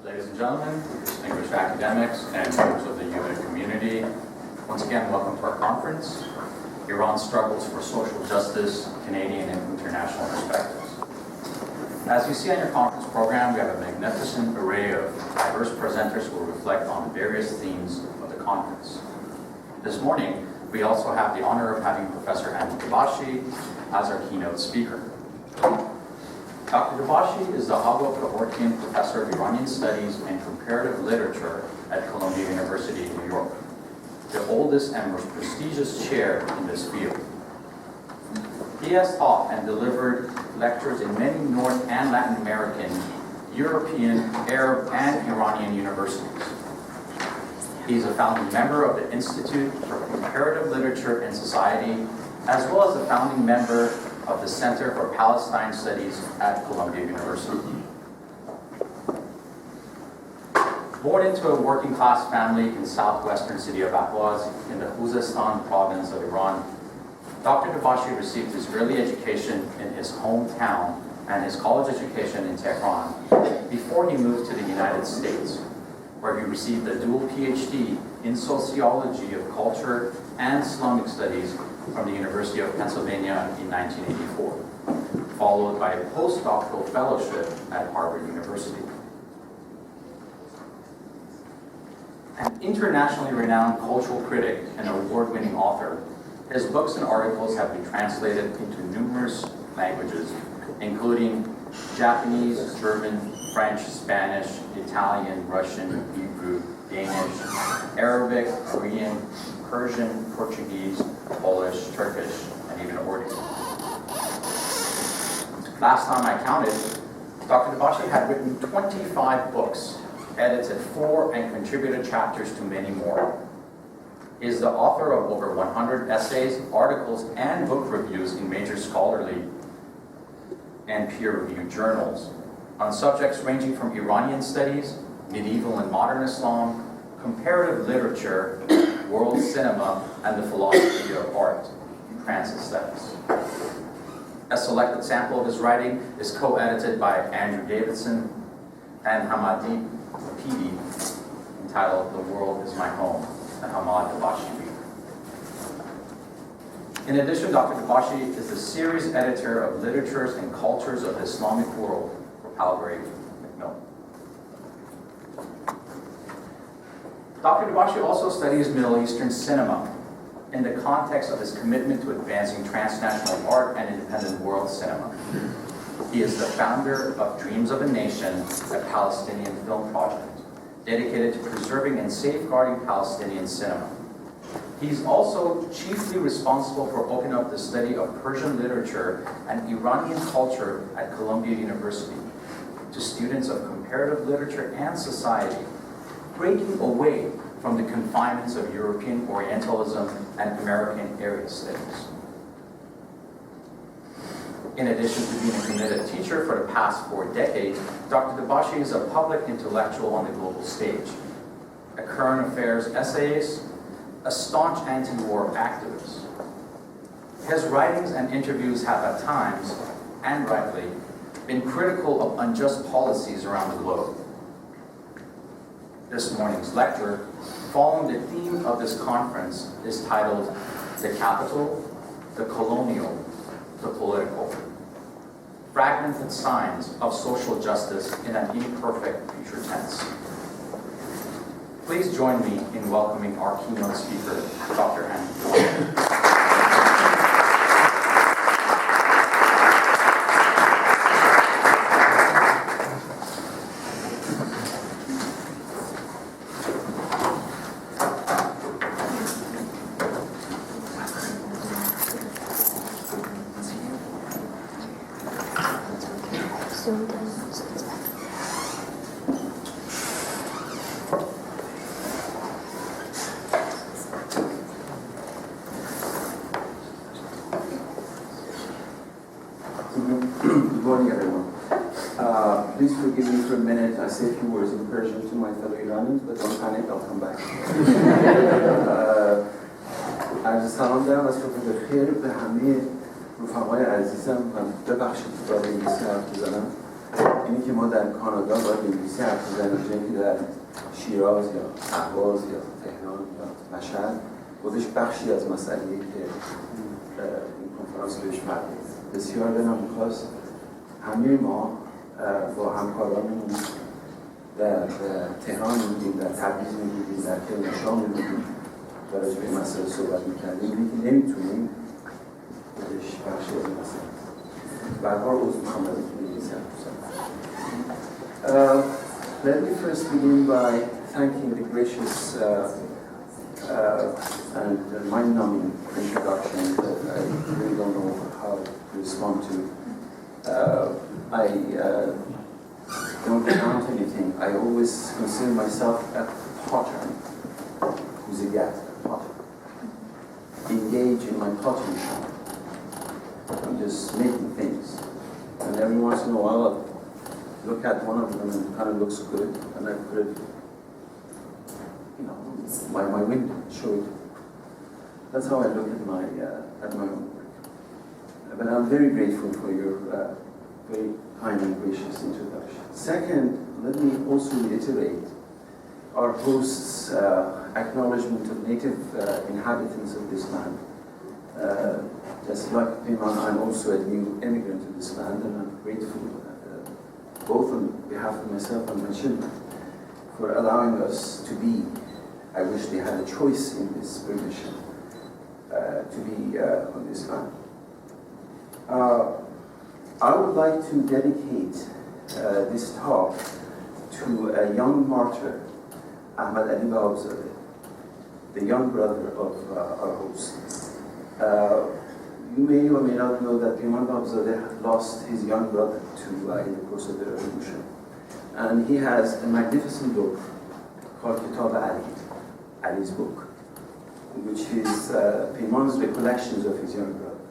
Ladies and gentlemen, distinguished academics and members of the UNIT community, once again, welcome to our conference, Iran's Struggles for Social Justice, Canadian and International Perspectives. As you see on your conference program, we have a magnificent array of diverse presenters who will reflect on various themes of the conference. This morning, we also have the honor of having Professor Hamid as our keynote speaker. Dr. Dabashi is the Hagop Kevorkian Professor of Iranian Studies and Comparative Literature at Colonial University in New York, the oldest and most prestigious chair in this field. He has taught and delivered lectures in many North and Latin American, European, Arab, and Iranian universities. He is a founding member of the Institute for Comparative Literature and Society, as well as a founding member of the Center for Palestine Studies at Columbia University. Born into a working-class family in southwestern city of Ahvaz in the Khuzestan province of Iran, Dr. Dabashi received his early education in his hometown and his college education in Tehran before he moved to the United States, where he received a dual PhD in sociology of culture and Islamic studies from the University of Pennsylvania in 1984, followed by a postdoctoral fellowship at Harvard University. An internationally renowned cultural critic and award-winning author, his books and articles have been translated into numerous languages, including Japanese, German, French, Spanish, Italian, Russian, Hebrew, Danish, Arabic, Korean, Persian, Portuguese, Polish, Turkish, and even Urdu. Last time I counted, Dr. Dabashi had written 25 books, edited 4, and contributed chapters to many more. He is the author of over 100 essays, articles, and book reviews in major scholarly and peer-reviewed journals on subjects ranging from Iranian studies, medieval and modern Islam, comparative literature, world cinema, and the philosophy of art, transit studies. A selected sample of his writing is co-edited by Andrew Davidson and Hamid, entitled "The World is My Home," the Hamid Dabashi Reader. In addition, Dr. Dabashi is the series editor of Literatures and Cultures of the Islamic World for Palgrave Macmillan. Dr. Dabashi also studies Middle Eastern cinema in the context of his commitment to advancing transnational art and independent world cinema. He is the founder of Dreams of a Nation, a Palestinian film project dedicated to preserving and safeguarding Palestinian cinema. He's also chiefly responsible for opening up the study of Persian literature and Iranian culture at Columbia University to students of comparative literature and society, breaking away from the confinements of European Orientalism and American area studies. In addition to being a committed teacher for the past 4 decades, Dr. Dabashi is a public intellectual on the global stage, a current affairs essayist, a staunch anti-war activist. His writings and interviews have at times, and rightly, been critical of unjust policies around the globe. This morning's lecture, following the theme of this conference, is titled "The Capital, the Colonial, the Political: Fragmented Signs of Social Justice in an Imperfect Future Tense." Please join me in welcoming our keynote speaker, Dr. Hamid. Good morning, everyone. Please forgive me for a minute. I say a few words in Persian to my fellow Iranians, but don't panic, I'll come back. عرض سلام دارم از صبح بخیر به همه رفقای عزیزم و ببخشید که باید انگلیسی حرف بزنم. اینی که ما در کانادا باید انگلیسی حرف بزنیم که در شیراز یا اهواز یا تهران یا مشهد خودش بخشی از مسئله‌ای که این کنفرانس بهش مربوطه. بسیار دلم می‌خواست همه ما با همکارانمون در تهران می‌بودیم، در تبریز می‌بودیم، در کرمانشاه می‌بودیم و راجع به این مسئله صحبت می‌کردیم. اینی که نمی‌تونیم خودش بخشی از این مسئله است. به هر حال عضو می‌خوام از اینکه انگلیسی حرف بزنم. Let me first begin by thanking the gracious and mind-numbing introduction that I really don't know how to respond to. I don't count anything. I always consider myself a potter who's a guest, a potter. Engage in my pottery shop. I'm just making things. And every once in a while I'll look at one of them and it kind of looks good, and I put it, by my window, show it. That's how I look at my own work. But I'm very grateful for your very kind and gracious introduction. Second, let me also reiterate our host's acknowledgement of native inhabitants of this land. Just like Iman, I'm also a new immigrant to this land, and I'm grateful both on behalf of myself and my children for allowing us to be. I wish they had a choice in this permission to be on this land. I would like to dedicate this talk to a young martyr, Ahmad Ali Bahawzadeh, the young brother of our host. You may or may not know that Imam Bahawzadeh lost his young brother in the course of the revolution. And he has a magnificent book called Kitab Ali, Ali's book, which is Pimon's recollections of his young brother.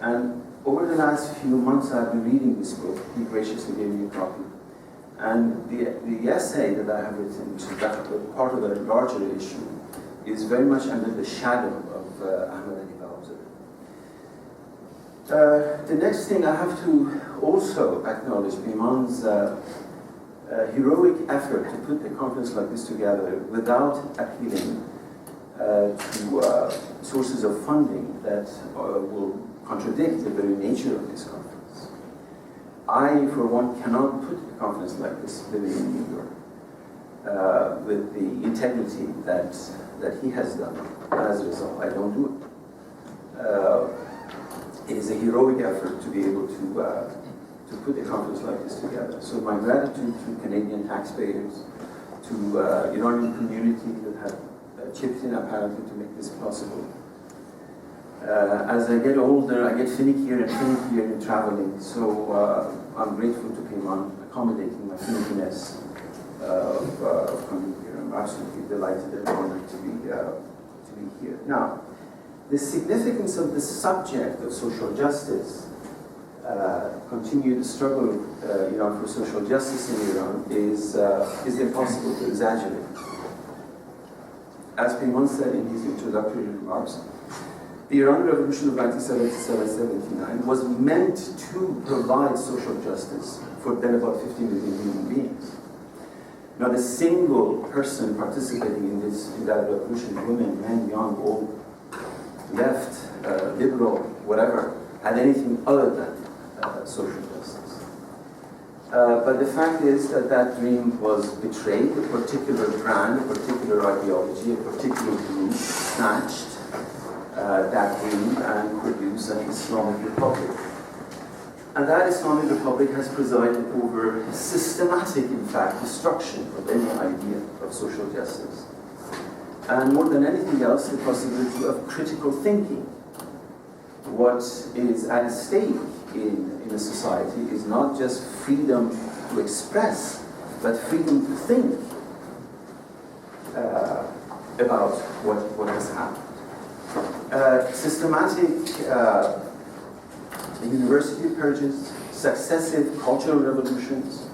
And over the last few months I've been reading this book. He graciously gave me a copy. And the essay that I have written, which is part of a larger issue, is very much under the shadow of Ahmad Ali Bahawzadeh. The next thing I have to also acknowledge Pimon's heroic effort to put a conference like this together without appealing to sources of funding that will contradict the very nature of this conference. I, for one, cannot put a conference like this living in New York with the integrity that he has done. And as a result, I don't do it. It is a heroic effort to be able to put a conference like this together. So my gratitude to Canadian taxpayers, to Iranian community that have chipped in apparently to make this possible. As I get older, I get finickier and finickier in traveling, so I'm grateful to Pimon accommodating my finickiness of coming here. I'm absolutely delighted and honored to be here. Now, the significance of the subject of social justice, continued struggle for social justice in Iran is impossible to exaggerate. As Pimon said in his introductory remarks, the Iranian Revolution of 1977-79 was meant to provide social justice for then about 50 million human beings. Not a single person participating in that revolution, women, men, young, old, left, liberal, whatever, had anything other than social justice. But the fact is that dream was betrayed. A particular brand, a particular ideology, a particular group snatched that dream and produced an Islamic Republic. And that Islamic Republic has presided over systematic, in fact, destruction of any idea of social justice. And more than anything else, the possibility of critical thinking. What is at stake in a society is not just freedom to express, but freedom to think about what has happened. Systematic university purges, successive cultural revolutions,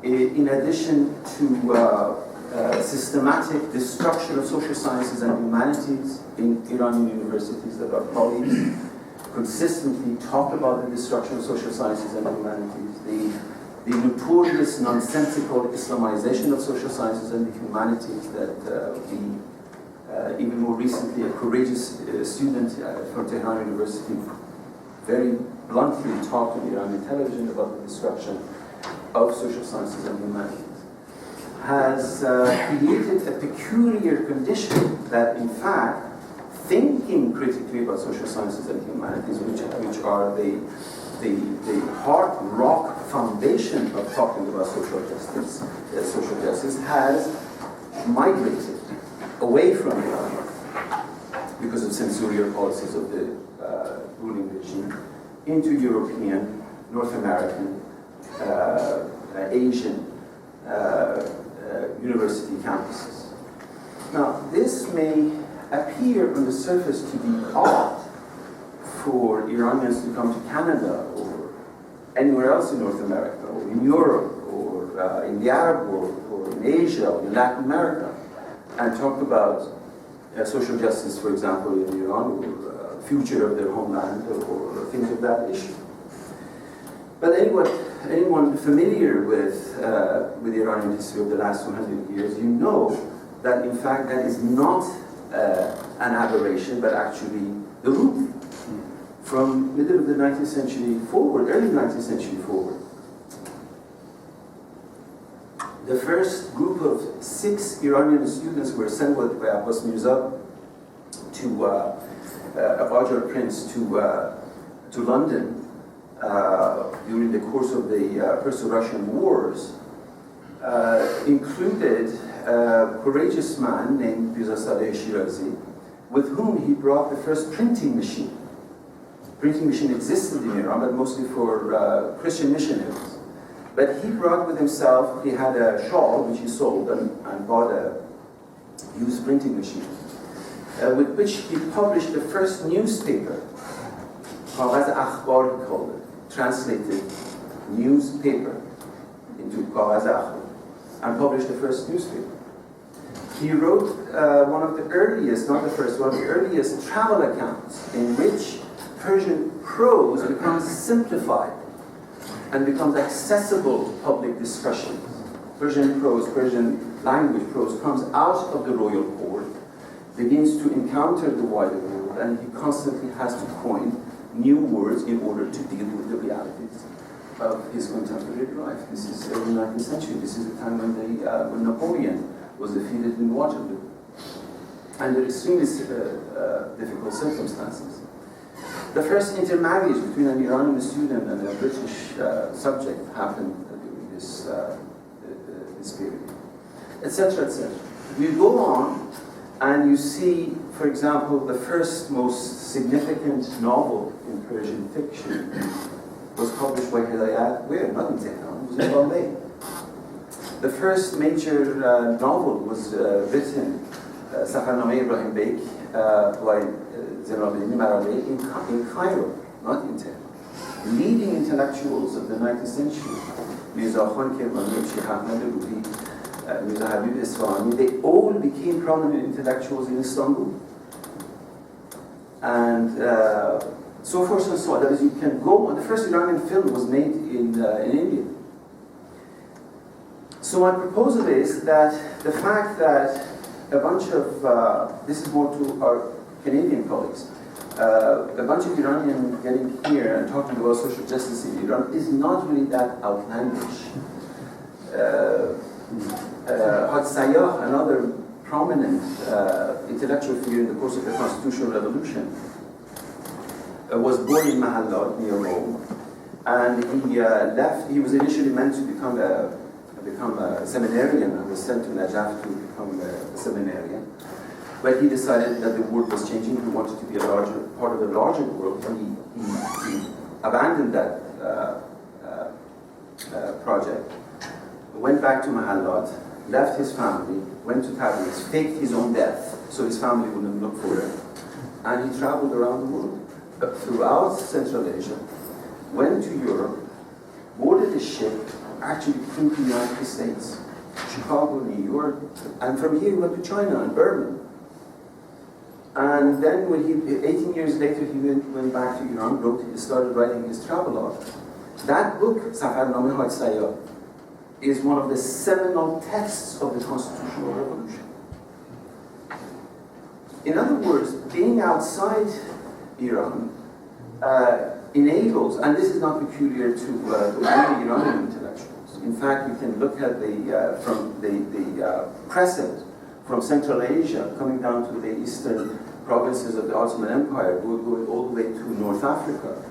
in addition to systematic destruction of social sciences and humanities in Iranian universities that are colleagues, consistently talked about the destruction of social sciences and humanities, the notorious nonsensical Islamization of social sciences and the humanities that even more recently, a courageous student from Tehran University very bluntly talked on Iranian television about the destruction of social sciences and humanities, has created a peculiar condition that, in fact, thinking critically about social sciences and humanities, which are the hard rock foundation of talking about social justice, has migrated away from Iran because of censorial policies of the ruling regime into European, North American, Asian university campuses. Now, this may appear on the surface to be odd for Iranians to come to Canada or anywhere else in North America or in Europe or in the Arab world or in Asia or in Latin America and talk about social justice, for example, in Iran or future of their homeland or things of that issue. But anyone familiar with the Iranian history of the last 200 years, you know that in fact that is not an aberration, but actually the rule. From middle of the 19th century forward, early 19th century forward, the first group of 6 Iranian students were sent by Abbas Mirza to a Qajar prince to London during the course of the Perso-Russian Wars, included a courageous man named Mirza Saleh Shirazi, with whom he brought the first printing machine. Printing machine existed in Iran, but mostly for Christian missionaries. But he brought with himself, he had a shawl which he sold and bought a used printing machine, with which he published the first newspaper, Kagaz Akhbar he called it, translated newspaper into Kagaz Akhbar, and published the first newspaper. He wrote one of the earliest, not the first, one of the earliest travel accounts in which Persian prose becomes simplified and becomes accessible to public discussion. Persian prose, Persian language prose comes out of the royal court, begins to encounter the wider world, and he constantly has to coin new words in order to deal with the realities of his contemporary life. This is early 19th century. This is the time when Napoleon was defeated in Waterloo, under extremely difficult circumstances. The first intermarriage between an Iranian student and a British subject happened during this period, etc., etc. You go on and you see, for example, the first most significant novel in Persian fiction was published by Hidayat, where? Not in Tehran, it was in Bombay. The first major novel was written, Safarnameh Ibrahim Bek, by Zenobiddin Marali in Cairo, not in Tehran. Leading intellectuals of the 19th century, Mirza Khan Kevorkian, Sheikh Ahmed Ruhi, Mirza Habib Isfahani, they all became prominent intellectuals in Istanbul. And so forth and so on. That is, you can go on. The first Iranian film was made in India. So my proposal is that the fact that a bunch of, this is more to our Canadian colleagues, a bunch of Iranians getting here and talking about social justice in Iran is not really that outlandish. Haj Sayyah, another prominent intellectual figure in the course of the Constitutional Revolution, was born in Mahallat near Rome, and he left. He was initially meant to become a seminarian and was sent to Najaf to become a seminarian. But he decided that the world was changing. He wanted to be a larger part of a larger world, and he abandoned that project. Went back to Mahallat, left his family, went to Tabriz, faked his own death so his family wouldn't look for him, and he traveled around the world, throughout Central Asia, went to Europe, boarded a ship, actually flew to the United States, Chicago, New York, and from here he went to China and Berlin. And then when 18 years later, he went back to Iran, started writing his travelogue. That book, Safarnameh Haj Sayyad, is one of the seminal texts of the constitutional revolution. In other words, being outside Iran enables, and this is not peculiar to only Iranian intellectuals. In fact, you can look at from the precedent from Central Asia, coming down to the eastern provinces of the Ottoman Empire, going all the way to North Africa.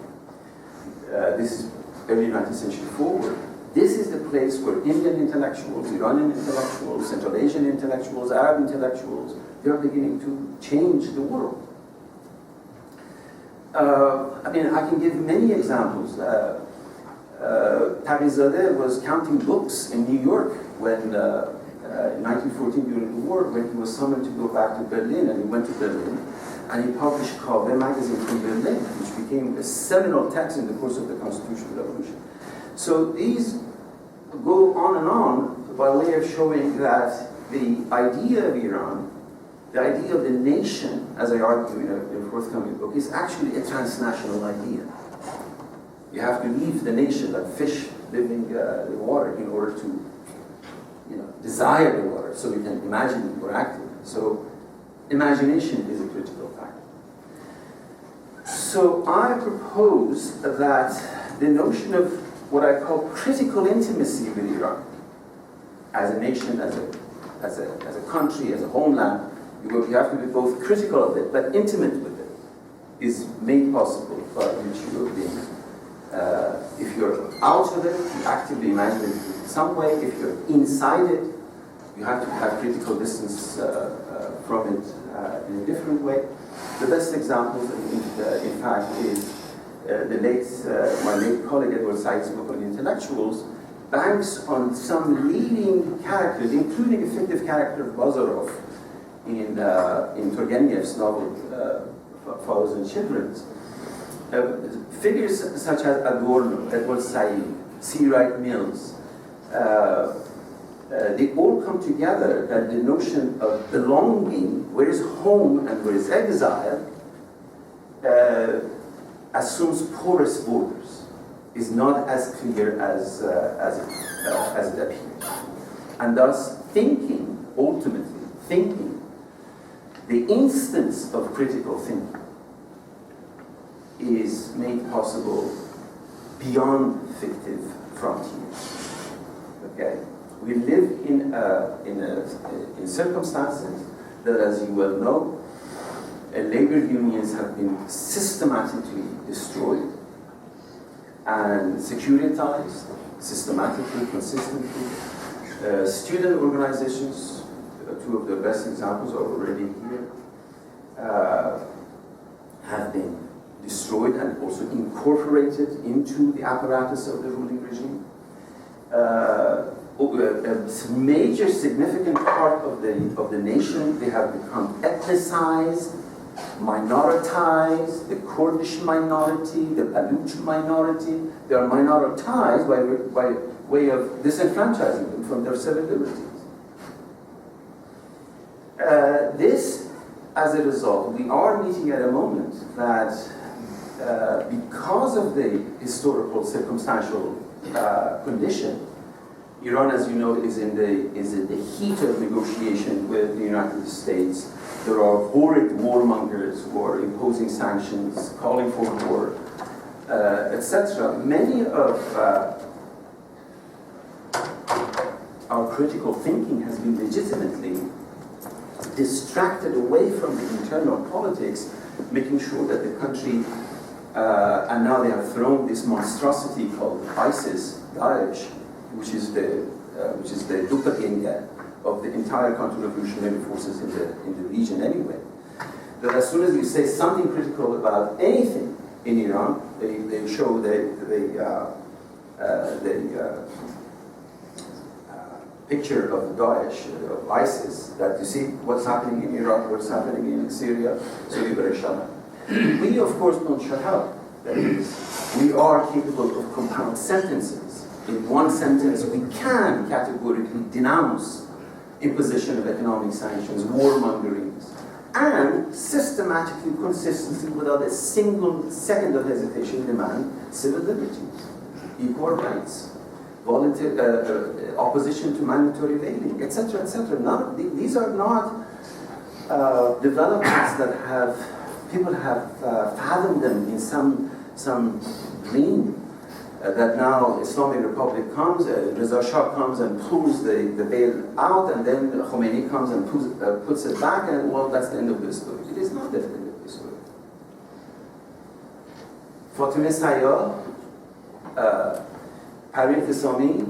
This is early 19th century forward. This is the place where Indian intellectuals, Iranian intellectuals, Central Asian intellectuals, Arab intellectuals, they are beginning to change the world. I mean, I can give many examples. Taqizadeh was counting books in New York when, in 1914 during the war, when he was summoned to go back to Berlin, and he went to Berlin, and he published Kaveh magazine from Berlin, which became a seminal text in the course of the Constitutional Revolution. So these go on and on by way of showing that the idea of Iran, the idea of the nation, as I argue in a forthcoming book, is actually a transnational idea. You have to leave the nation like fish living the water in order to, desire the water, so we can imagine it more actively. So imagination is a critical factor. So I propose that the notion of what I call critical intimacy with Iran, as a nation, as a country, as a homeland, you have to be both critical of it, but intimate with it, is made possible by virtue of being. If you're out of it, you actively imagine it in some way. If you're inside it, you have to have critical distance from it in a different way. The best example, in fact, is my late colleague Edward Said's book on intellectuals banks on some leading characters, including a fictive character of Bazarov in Turgenev's novel Fathers and Children's. Figures such as Adorno, Edward Said, C. Wright Mills, they all come together that the notion of belonging, where is home and where is exile, assumes porous borders, is not as clear as it appears. And thus, ultimately thinking, the instance of critical thinking is made possible beyond fictive frontiers. Okay? We live in circumstances that, as you well know, labor unions have been systematically destroyed and securitized, systematically, consistently. Student organizations, two of the best examples are already here, have been destroyed and also incorporated into the apparatus of the ruling regime. A major significant part of the nation, they have become ethnicized, minoritized, the Kurdish minority, the Baluch minority. They are minoritized by way of disenfranchising them from their civil liberties. This, as a result, we are meeting at a moment that because of the historical circumstantial condition, Iran, as you know, is in the heat of negotiation with the United States. There are horrid warmongers who are imposing sanctions, calling for war, etc. Many of our critical thinking has been legitimately distracted away from the internal politics, making sure that the country, and now they have thrown this monstrosity called ISIS, Daesh, which is the doppelganger of the entire counter-revolutionary forces in the region anyway. That as soon as you say something critical about anything in Iran, they show the picture of Daesh, of ISIS, that you see what's happening in Iraq, what's happening in Syria, so we better shut up. We, of course, don't shut up. That is, we are capable of compound sentences. In one sentence, we can categorically denounce imposition of economic sanctions, warmongerings, and systematically systematically, consistently, without a single second of hesitation, demand civil liberties, equal rights, opposition to mandatory veiling, etc., etc. These are not developments that people have fathomed them in some dream that now Islamic Republic comes, Reza Shah comes and pulls the veil out, and then Khomeini comes and puts it back, and well, that's the end of the story. It is not the end of the story. Fatimeh Sayyad, Parveen Qasami,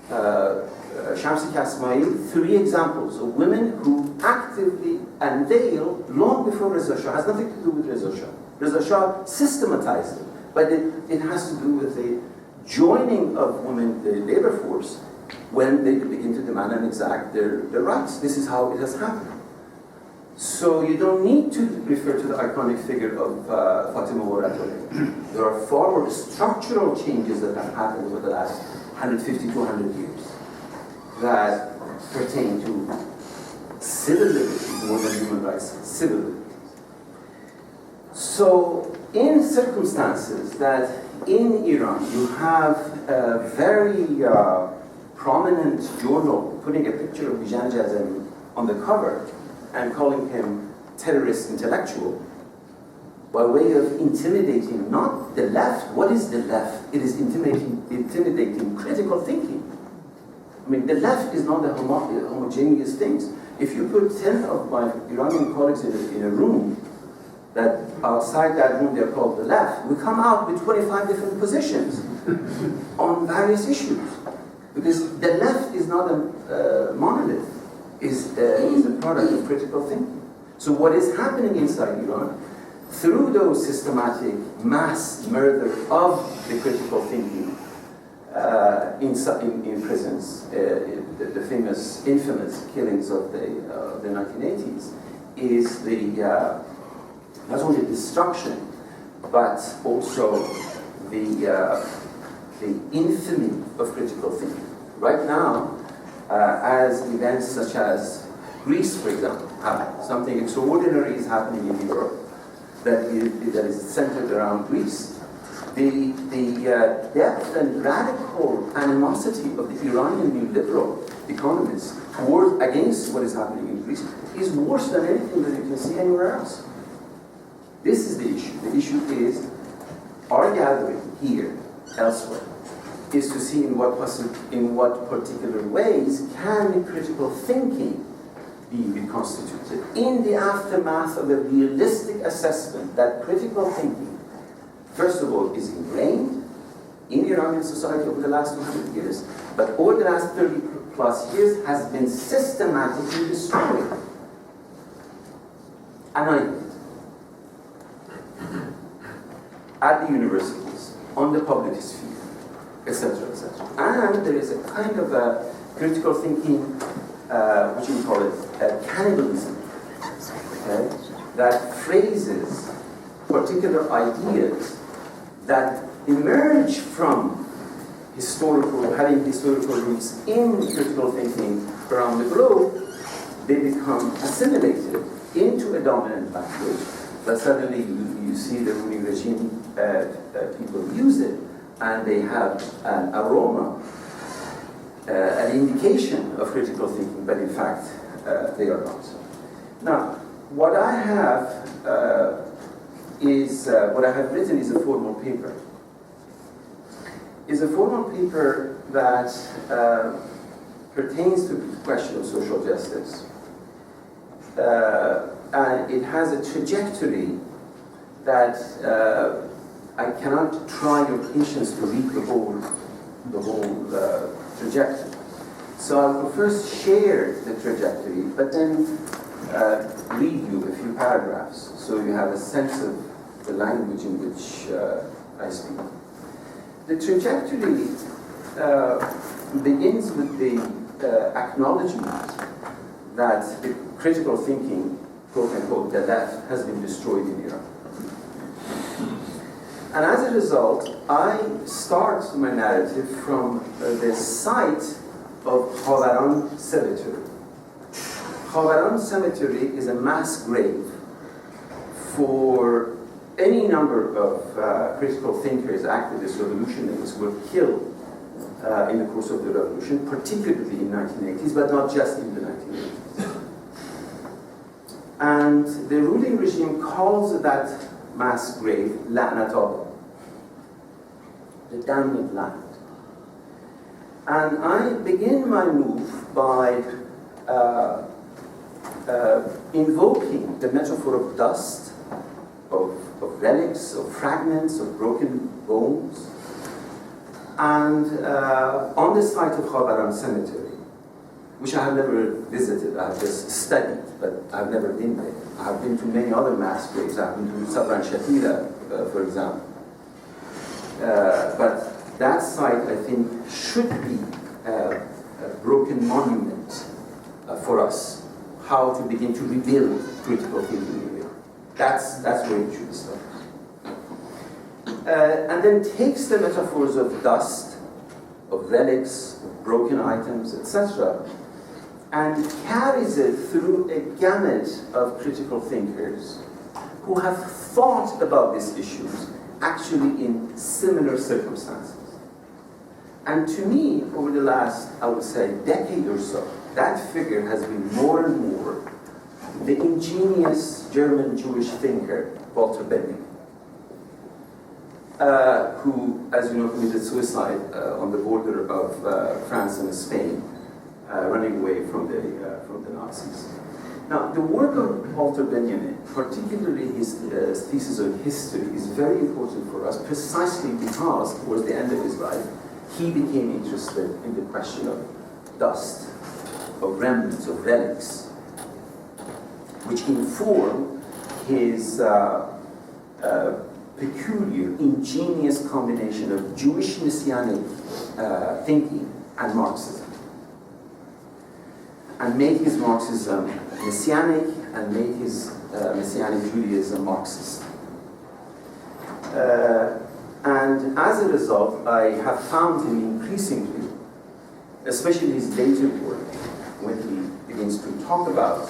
Shamsi Kasmai, 3 examples of women who actively unveil long before Reza Shah. It has nothing to do with Reza Shah. Reza Shah systematized it, but it has to do with the joining of women, the labor force, when they begin to demand and exact their rights. This is how it has happened. So you don't need to refer to the iconic figure of Fatima Moratole. There are far more structural changes that have happened over the last 150 to 100 years that pertain to civil liberties more than human rights, civil liberties. So in circumstances that in Iran you have a very prominent journal putting a picture of Bijan Jazari on the cover and calling him terrorist intellectual by way of intimidating not the left. What is the left? It is intimidating critical thinking. I mean, the left is not a homogeneous thing. If you put 10 of my Iranian colleagues in a room, that outside that room they're called the left, we come out with 25 different positions on various issues. Because the left is not a monolith, is a product of critical thinking. So what is happening inside Iran, through those systematic mass murder of the critical thinking in prisons, the famous, infamous killings of the 1980s, is the not only destruction, but also the infamy of critical thinking. Right now, as events such as Greece, for example, happen, something extraordinary is happening in Europe that is centered around Greece. The depth and radical animosity of the Iranian new liberal economists against what is happening in Greece is worse than anything that you can see anywhere else. This is the issue. The issue is our gathering here, elsewhere, is to see in what particular ways can critical thinking be reconstituted in the aftermath of a realistic assessment that critical thinking, first of all, is ingrained in Iranian society over the last 200 years, but over the last 30 plus years has been systematically destroyed. Annihilated. At the universities, on the public sphere, etc., etc. And there is a kind of a critical thinking, what you call it, cannibalism, okay, that phrases particular ideas that emerge from having historical roots in critical thinking around the globe. They become assimilated into a dominant language, but suddenly you see the ruling regime, people use it, and they have an aroma, an indication of critical thinking, but in fact, they are not. Now, what I have written is a formal paper. Is a formal paper that pertains to the question of social justice. And it has a trajectory that I cannot try your patience to read the whole trajectory. So I will first share the trajectory, but then read you a few paragraphs so you have a sense of the language in which I speak. The trajectory begins with the acknowledgement that the critical thinking, quote unquote, the left, has been destroyed in Iran. And as a result, I start my narrative from the site of Khavaran Cemetery. Khavaran Cemetery is a mass grave for any number of critical thinkers, activists, revolutionaries were killed in the course of the revolution, particularly in the 1980s, but not just in the 1980s. And the ruling regime calls that mass grave La'nat Allah, the damned land. And I begin my move by invoking the metaphor of dust, of relics, of fragments, of broken bones, and on the site of Khabaram Cemetery, which I have never visited, I have just studied, but I've never been there. I have been to many other mass graves. I've been to Sabran Shatila, for example. But that site, I think, should be a broken monument for us, how to begin to rebuild critical thinking in Europe. That's where it should start. And then takes the metaphors of dust, of relics, of broken items, etc., and carries it through a gamut of critical thinkers who have thought about these issues actually in similar circumstances. And to me, over the last, I would say, decade or so, that figure has been more and more the ingenious German Jewish thinker, Walter Benjamin, who, as you know, committed suicide on the border of France and Spain, running away from the Nazis. Now, the work of Walter Benjamin, particularly his thesis on history, is very important for us precisely because, towards the end of his life, he became interested in the question of dust, of remnants, of relics, which inform his peculiar, ingenious combination of Jewish messianic thinking and Marxism, and made his Marxism messianic and made his messianic Judaism Marxist. And as a result, I have found him increasingly, especially his later work, when he begins to talk about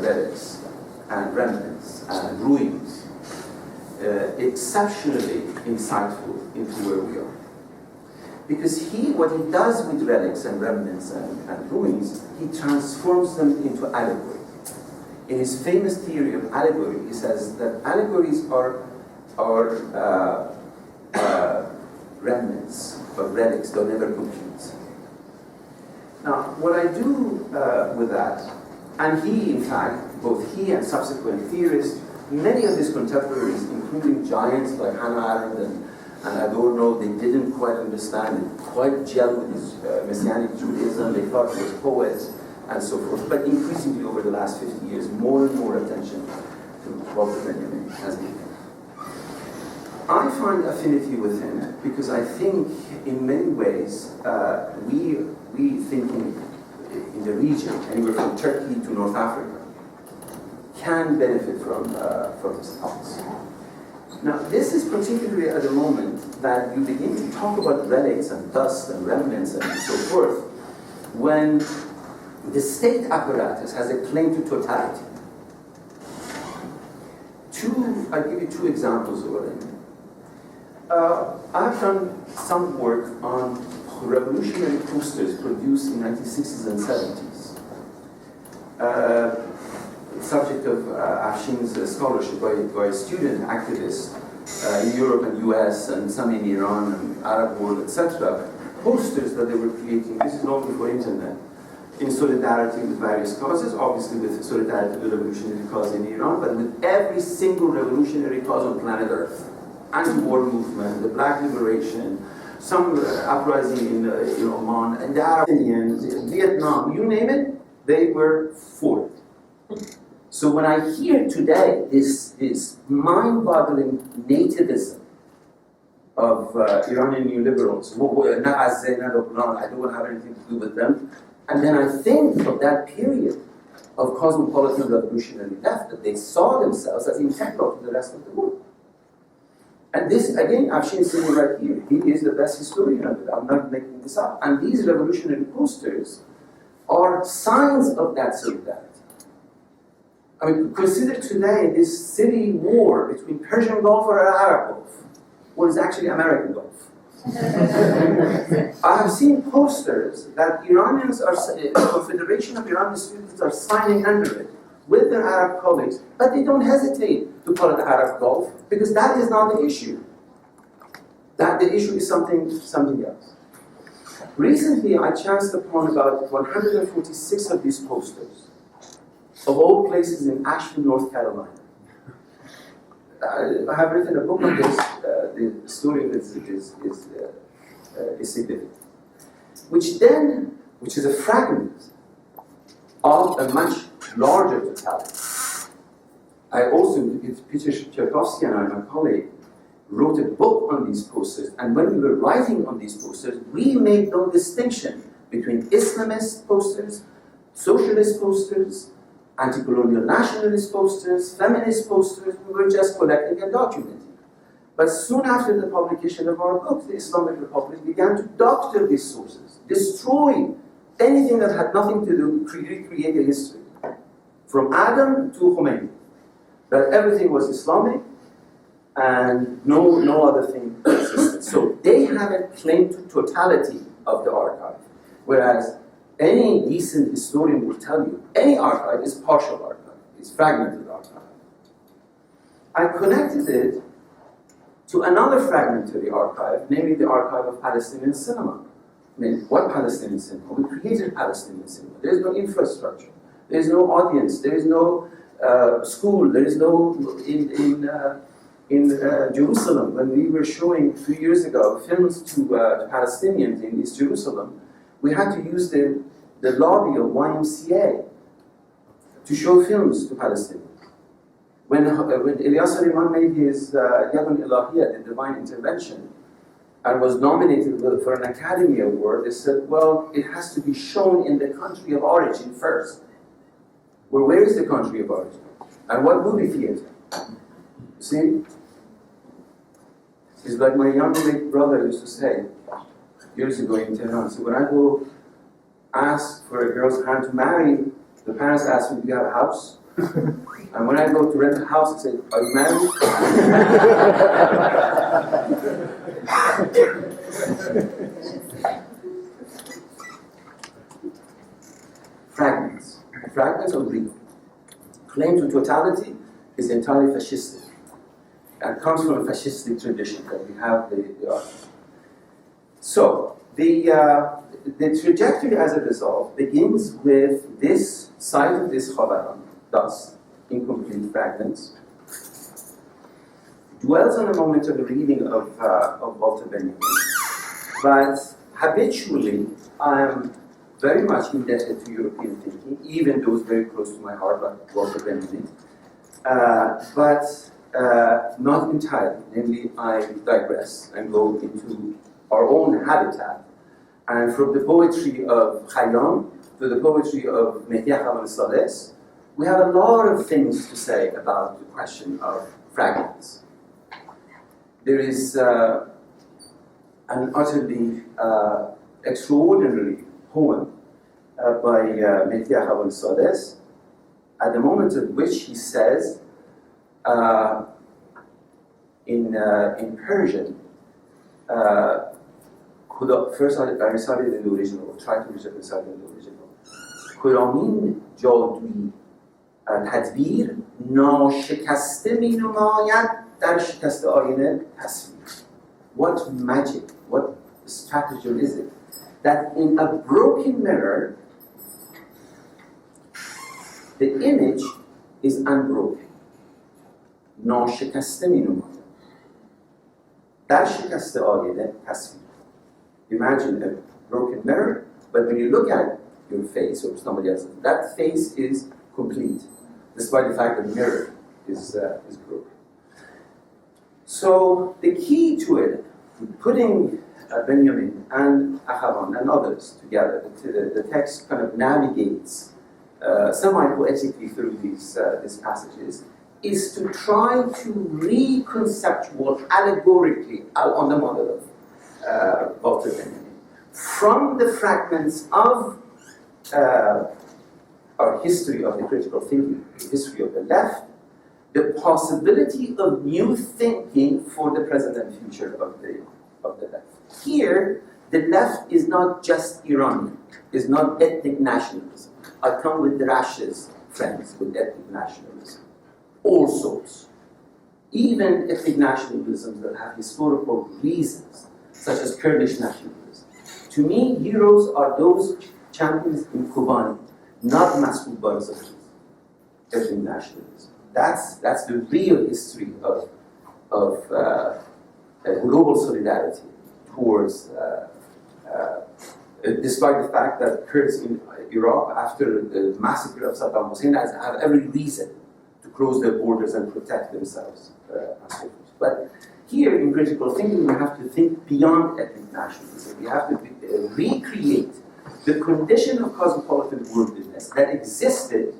relics and remnants and ruins, exceptionally insightful into where we are. Because what he does with relics and remnants and ruins, he transforms them into allegory. In his famous theory of allegory, he says that allegories are remnants of relics, they'll never complete. Now, what I do with that, and he, in fact, both he and subsequent theorists, many of his contemporaries, including giants like Hannah Arendt and Adorno, they didn't quite understand it, quite gel with his Messianic Judaism, they thought he was poets, and so forth. But increasingly over the last 50 years, more and more attention to Walter Benjamin has been. I find affinity with him because I think in many ways we think in the region, anywhere from Turkey to North Africa, can benefit from his thoughts. Now, this is particularly at the moment that you begin to talk about relics and dust and remnants and so forth, when the state apparatus has a claim to totality. I'll give you two examples of what I mean. I've done some work on revolutionary posters produced in 1960s and 70s. Subject of Afshin's scholarship by a student activist in Europe and US and some in Iran and Arab world, etc. Posters that they were creating, this is long before internet, in solidarity with various causes, obviously with solidarity with the revolutionary cause in Iran, but with every single revolutionary cause on planet Earth. Anti-war movement, the Black liberation, some uprising in Oman, and the Arab Indians, Vietnam, you name it, they were for it. So when I hear today this mind-boggling nativism of Iranian neoliberals, I don't want to have anything to do with them, and then I think of that period of cosmopolitan revolutionary left, that they saw themselves as integral to the rest of the world. And this, again, Afshin is sitting right here. He is the best historian of it. I'm not making this up. And these revolutionary posters are signs of that solidarity. I mean, consider today this civil war between Persian Gulf or Arab Gulf, what is actually American Gulf. I have seen posters that Iranians are, Confederation of Iranian Students are signing under it with their Arab colleagues, but they don't hesitate to call it the Arab Gulf because that is not the issue. That the issue is something else. Recently, I chanced upon about 146 of these posters, of all places in Asheville, North Carolina. I have written a book on this. The story of it is significant. Which is a fragment of a much larger totality. I also, Peter Kevorkian and my colleague, wrote a book on these posters, and when we were writing on these posters, we made no distinction between Islamist posters, socialist posters, anti-colonial nationalist posters, feminist posters. We were just collecting and documenting. But soon after the publication of our book, the Islamic Republic began to doctor these sources, destroy anything that had nothing to do, recreate a history. From Adam to Khomeini. That everything was Islamic, and no other thing existed. So they haven't claimed to totality of the archive, whereas any decent historian will tell you any archive is partial archive, it's fragmented archive. I connected it to another fragmentary archive, namely the archive of Palestinian cinema. I mean, what Palestinian cinema? We created Palestinian cinema. There is no infrastructure, there is no audience, there is no school, there is no in Jerusalem, when we were showing 3 years ago films to Palestinians in East Jerusalem, we had to use the lobby of YMCA to show films to Palestinians. When Ilyas Aliman made his Yadun Ilahiyya, the Divine Intervention, and was nominated for an Academy Award, they said, well, it has to be shown in the country of origin first. Well, where is the country of origin? And what movie theater? See? It's like my young late brother used to say years ago in Tehran. So when I go ask for a girl's hand to marry, the parents ask me, do you have a house? And when I go to rent a house, I say, are you married? Fragments. Fragments of the claim to totality is entirely fascistic. And comes from a fascistic tradition that we have the archive. So, the trajectory as a result begins with this site of this Khabaran, thus incomplete fragments, dwells on a moment of the reading of Walter Benjamin, but habitually I am very much indebted to European thinking, even those very close to my heart, like Walter Benjamin, but not entirely. Namely, I digress and go into our own habitat, and from the poetry of Khayyam to the poetry of Mehdi Sadeh, we have a lot of things to say about the question of fragments. There is an utterly extraordinary poem by Mehdi Sadeh, at the moment at which he says, in Persian, first I recited in the original, try to recite in the original. کدامین جادویی تدبیر ناشکسته می نماید در شکست آینه تصویر. What magic, what stratagem is it that in a broken mirror the image is unbroken. ناشکسته می نماید در شکست آینه تصویر. Imagine a broken mirror, but when you look at your face or somebody else's, that face is complete, despite the fact that the mirror is broken. So the key to it, putting Benjamin and Achavan and others together, the text kind of navigates semi-poetically through these passages, is to try to reconceptual allegorically on the model of Walter Benjamin from the fragments of our history of the critical thinking, the history of the left, the possibility of new thinking for the present and future of the left. Here, the left is not just Iranian, is not ethnic nationalism. I come with Rash's friends with ethnic nationalism. All sorts. Even ethnic nationalisms that have historical reasons, such as Kurdish nationalism. To me, heroes are those champions in Kobani, not Masoud Barzani's ethnic nationalism. That's the real history of global solidarity towards, despite the fact that Kurds in Iraq, after the massacre of Saddam Hussein, have every reason to close their borders and protect themselves. And so forth. But here in critical thinking, we have to think beyond ethnic nationalism. We have to recreate the condition of cosmopolitan worldliness that existed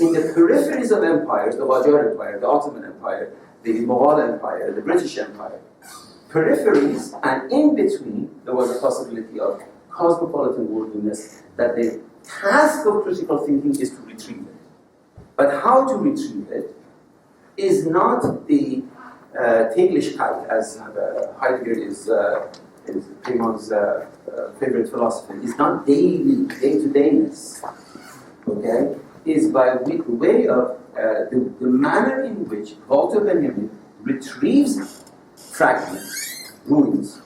in the peripheries of empires, the Qajar Empire, the Ottoman Empire, the Mughal Empire, the British Empire. Peripheries, and in between, there was a possibility of cosmopolitan worldliness that the task of critical thinking is to retrieve it. But how to retrieve it is not the Täglichkeit, as Heidegger is Primon's favorite philosophy. It's not daily, day-to-dayness. Okay? Is by way of the manner in which Walter Benjamin retrieves fragments, ruins,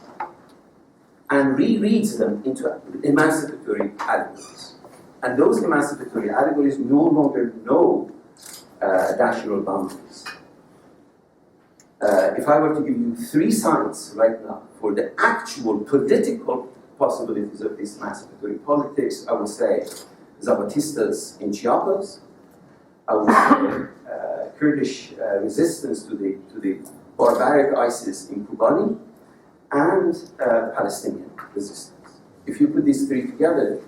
and rereads them into emancipatory allegories. And those emancipatory allegories no longer know national boundaries. If I were to give you 3 signs right now for the actual political possibilities of this emancipatory politics, I would say Zapatistas in Chiapas, I would say Kurdish resistance to the barbaric ISIS in Kobani, and Palestinian resistance. If you put these 3 together,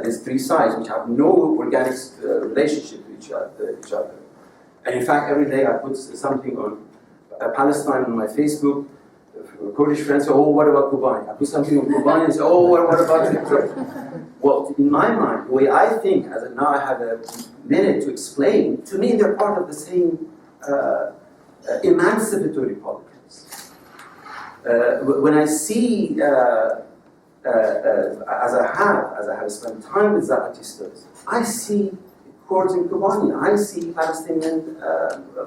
these 3 sides which have no organic relationship to each other. And in fact, every day I put something on Palestine on my Facebook. Kurdish friends say, oh, what about Kobani? I put something on Kobani and say, oh, what about it? Well, in my mind, the way I think, as now I have a minute to explain, to me they're part of the same emancipatory politics. When I see, as I have spent time with Zapatistas, I see Kurds in Kobani, I see Palestinian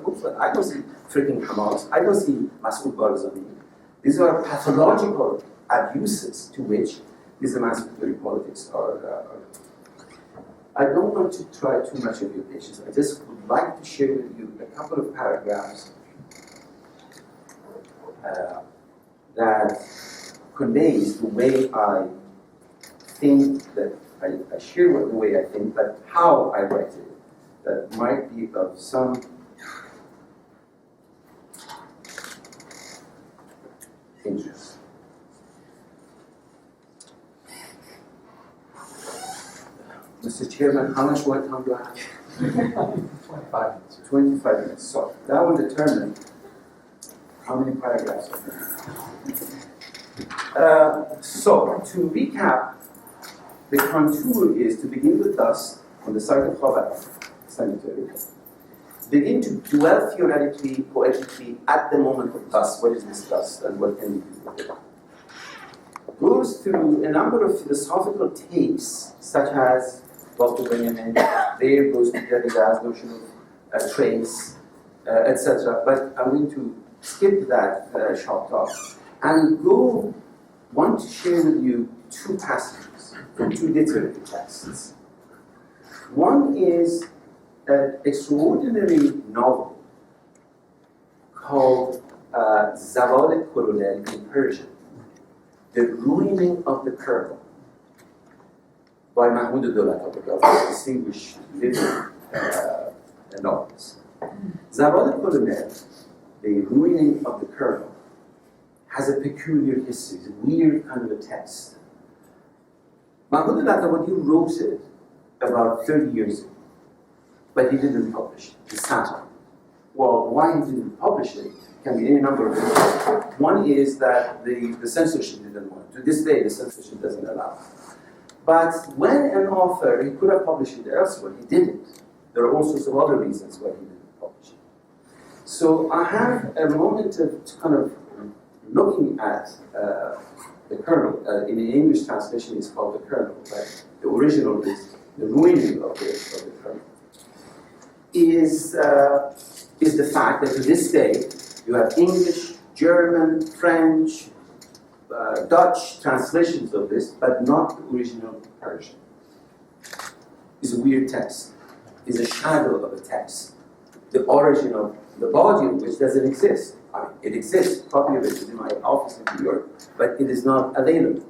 movement. I don't see freaking Hamas. I don't see Masoud Barzani. These are pathological abuses to which these emancipatory politics are. I don't want to try too much of your patience. I just would like to share with you a couple of paragraphs that conveys the way I think that I share the way I think, but how I write it, that might be of some interest. Mr. Chairman, how much more time do I have? 25 minutes. 25 minutes. So that will determine how many paragraphs are there. So to recap, the contour is to begin with dust on the site of Hagop cemetery. Begin to dwell theoretically, poetically at the moment of dust. What is this dust and what can we do with it? Goes through a number of philosophical takes, such as Walter Benjamin, there goes to Derrida's notion of trace, etc. But I'm going to skip that short talk and want to share with you 2 passages from 2 literary texts. One is an extraordinary novel called Zawal Colonial in Persian, The Ruining of the Colonel, by Mahmoud Dolatabek, a distinguished living novelist. Zawal Colonial, The Ruining of the Colonel, has a peculiar history. It's a weird kind of a text. Mahmoud Dolatabek wrote it about 30 years ago, but he didn't publish it. He sat on it. Well, why he didn't publish it can be any number of reasons. One is that the censorship didn't want it. To this day, the censorship doesn't allow it. But when an author, he could have published it elsewhere, he didn't. There are all sorts of other reasons why he didn't publish it. So I have a moment of kind of looking at the kernel. In the English translation, it's called the kernel, but the original is the ruining of the kernel. Is the fact that to this day you have English, German, French, Dutch translations of this, but not the original Persian. It's a weird text. It's a shadow of a text. The origin of the body of which doesn't exist. I mean, it exists. A copy of it is in my office in New York, but it is not available.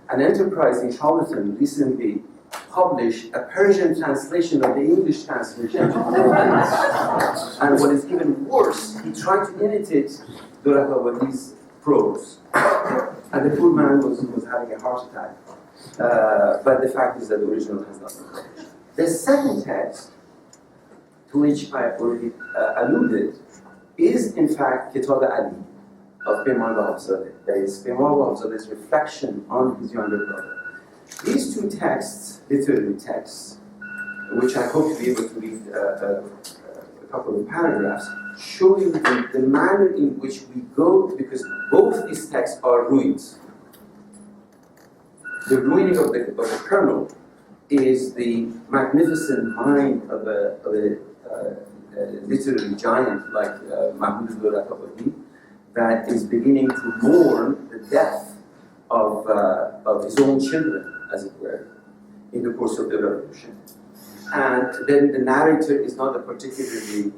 An enterprising charlatan recently published a Persian translation of the English translation. And what is even worse, he tried to imitate Dabashi-The's prose. And the poor man was having a heart attack. But the fact is that the original has not been published. The second text, to which I have already alluded, is in fact Kitab Ali of Peyman Vahabzadeh. That is Peyman Vahabzadeh's reflection on his younger brother. These two texts, literary texts, which I hope to be able to read a couple of paragraphs, show you the manner in which we go, because both these texts are ruins. The ruining of the kernel is the magnificent mind of a literary giant like Mahmoud al-Dabashi that is beginning to mourn the death of his own children, as it were, in the course of the revolution. And then the narrator is not a particularly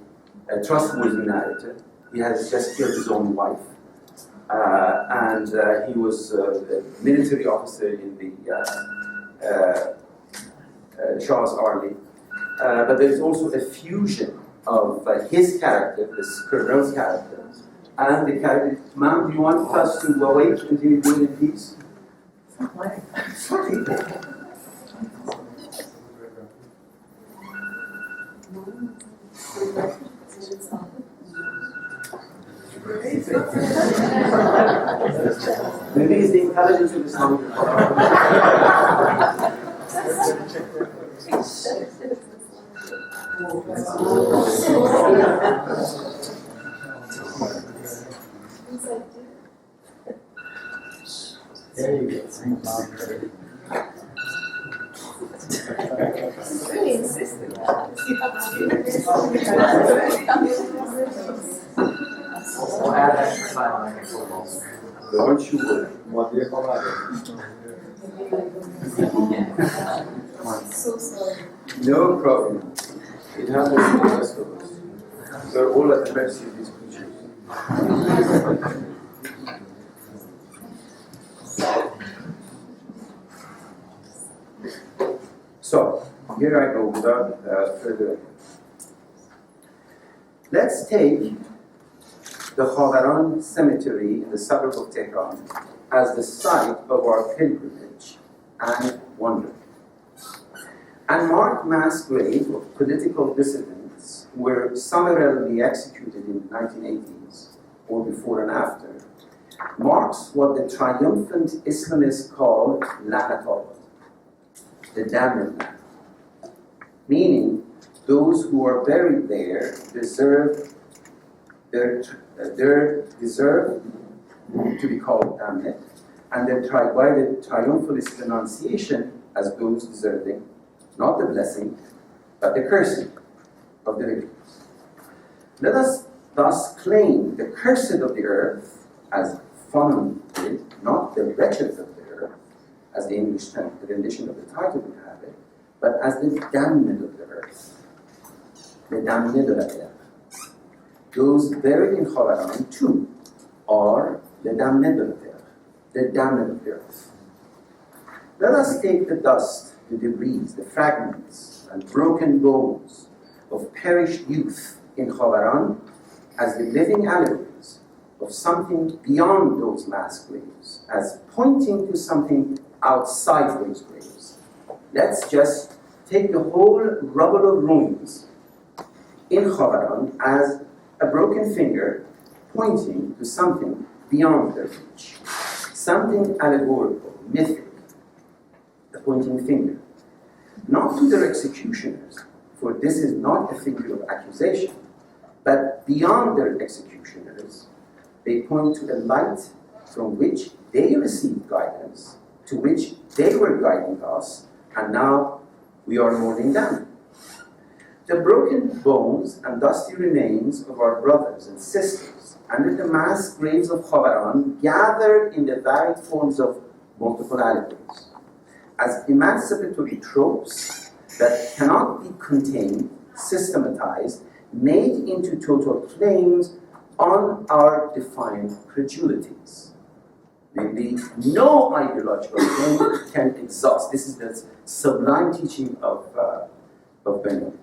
trustworthy narrator. He has just killed his own wife. And he was a military officer in the Shah's army. But there is also a fusion of his character, this colonel's character, and the character. Ma'am, do you want us to wait until you do it in peace? Sorry. Maybe it's the intelligence of Islamic There you go. Really insistent. We'll add extra silence. Don't you worry. So sorry. No problem. It happens to the rest of us. We're all at the mercy of these creatures. So, here I go without further ado. Let's take the Khavaran cemetery in the suburb of Tehran as the site of our pilgrimage and wonder, and mark mass graves of political dissidents who were summarily executed in the 1980s or before and after, marks what the triumphant Islamists call La'natullah, the damned man, meaning those who are buried there deserve to be called damned, and they're by the triumphalist denunciation as those deserving not the blessing, but the cursing of the victims. Let us thus claim the cursed of the earth, as Fanon did, not the wretched of the earth, as the English rendition of the title would have it, but as the damned of the earth, the damned of the earth. Those buried in Khavaran too are the damned of the earth, the damned of the earth. Let us take the dust, the debris, the fragments and broken bones of perished youth in Khavaran as the living allegories of something beyond those mass graves, as pointing to something outside those graves. Let's just take the whole rubble of ruins in Khavaran as a broken finger pointing to something beyond their reach, something allegorical, mythic, pointing finger, not to their executioners, for this is not a figure of accusation, but beyond their executioners, they point to a light from which they received guidance, to which they were guiding us, and now we are mourning them. The broken bones and dusty remains of our brothers and sisters under the mass graves of Khavaran gather in the varied forms of multiple allegories as emancipatory tropes that cannot be contained, systematized, made into total claims on our defined credulities. Namely, no ideological claim can exhaust. This is the sublime teaching of Benjamin.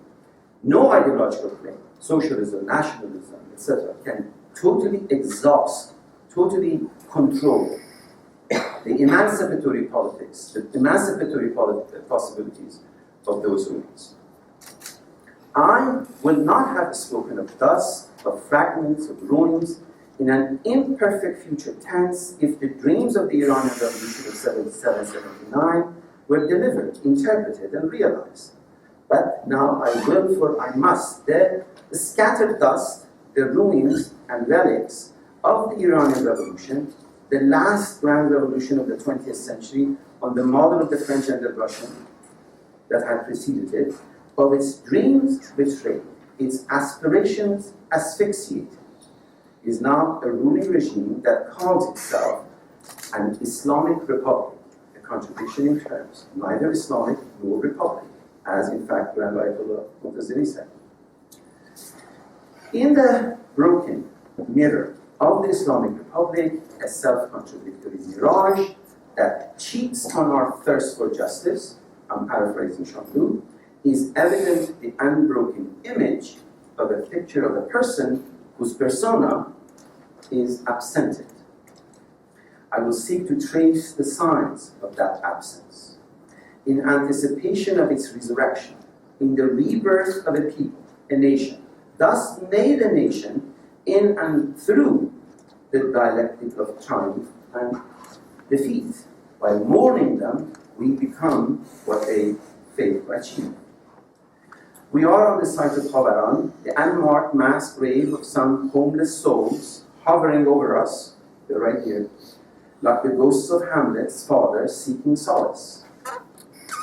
No ideological claim, socialism, nationalism, etc., can totally exhaust, totally control the emancipatory politics, the emancipatory possibilities of those rulings. I will not have spoken of dust, of fragments, of ruins, in an imperfect future tense if the dreams of the Iranian Revolution of 77-79 were delivered, interpreted, and realized. But now I will, for I must. The scattered dust, the ruins and relics of the Iranian Revolution, the last grand revolution of the 20th century, on the model of the French and the Russian that had preceded it, of its dreams betrayed, its aspirations asphyxiated, is now a ruling regime that calls itself an Islamic Republic, a contradiction in terms, neither Islamic nor Republic, as in fact Grand Ayatollah Mu'tazili said. In the broken mirror of the Islamic Republic, a self-contradictory mirage that cheats on our thirst for justice, I'm paraphrasing Champloo, is evident the unbroken image of a picture of a person whose persona is absented. I will seek to trace the signs of that absence in anticipation of its resurrection, in the rebirth of a people, a nation, thus made a nation in and through the dialectic of triumph and defeat. By mourning them, we become what they failed to achieve. We are on the site of Khavaran, the unmarked mass grave of some homeless souls hovering over us, they're right here, like the ghosts of Hamlet's father seeking solace.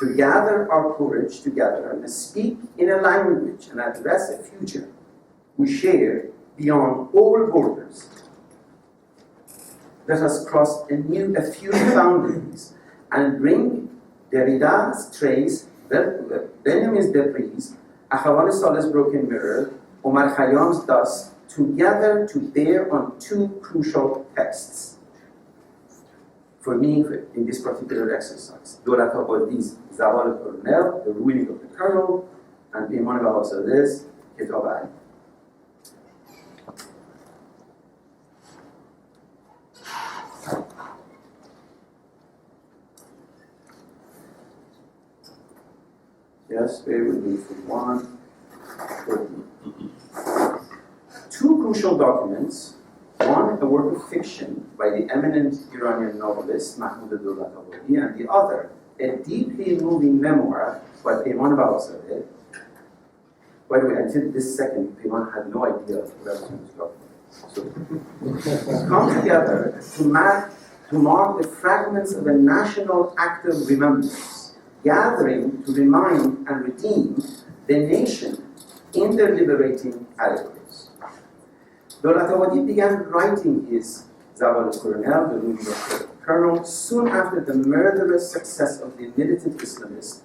To gather our courage together and speak in a language and address a future we share beyond all borders. Let us cross a few boundaries and bring Derrida's trace, Benjamin's debris, Akhavan Saleh's broken mirror, Omar Khayyam's dust, together to bear on two crucial texts. For me, in this particular exercise, Dolat Abadi's Zawal al-Colonial, the ruining of the Colonel, and Peyman Babasadeh's Kitab Ali. Yes, bear with me for one. Two crucial documents, one a work of fiction by the eminent Iranian novelist Mahmoud Dolatabadi, and the other a deeply moving memoir by Peyman Babasadeh. By the way, until this second, Peyman had no idea what I was going to talk about. So, come together to mark the fragments of a national act of remembrance, gathering to remind and redeem the nation in their liberating allegories. Dolatabadi began writing his Zawal al-Colonial, the ruling of the Colonel, soon after the murderous success of the militant Islamists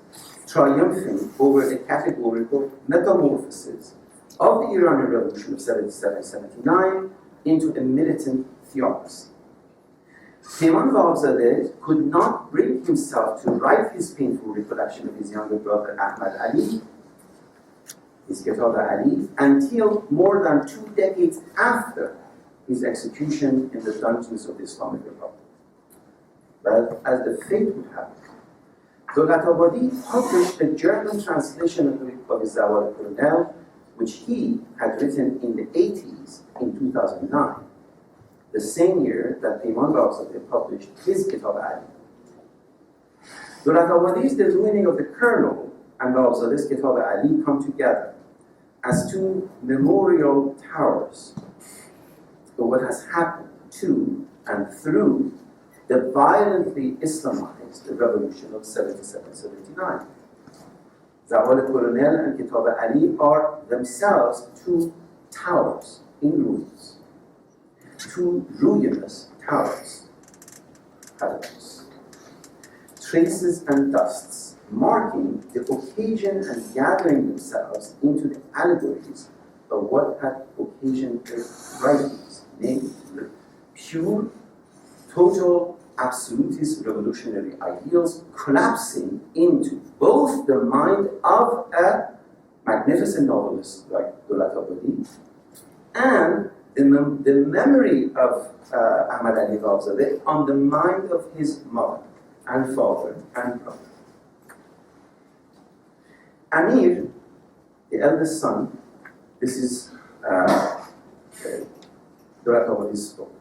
triumphing over a categorical metamorphosis of the Iranian Revolution of 77-79 into a militant theocracy. Peyman Babasadeh could not bring himself to write his painful recollection of his younger brother Ahmad Ali, his Kitab Ali, until more than 2 decades after his execution in the dungeons of the Islamic Republic. But as the fate would have it, Dolatabadi published a German translation of his Zawal al-Colonial, which he had written in the 80s in 2009, the same year that Peyman Babasadeh published his Kitab Ali. Dawlat-Abadi is the ruining of the colonel and Babzade's Kitab Ali come together as two memorial towers of what has happened to and through the violently Islamized revolution of 77-79. Zawal Colonial and Kitab Ali are themselves two towers in ruins, two ruinous towers, Hagops, traces and dusts, marking the occasion and gathering themselves into the allegories of what had occasioned their writings, namely pure, total, absolutist revolutionary ideals collapsing into both the mind of a magnificent novelist like Dawlat-Abadi and the memory of Ahmad Ali Babzadeh on the mind of his mother and father and brother. Amir, the eldest son, this is Dawlat-Abadi's book,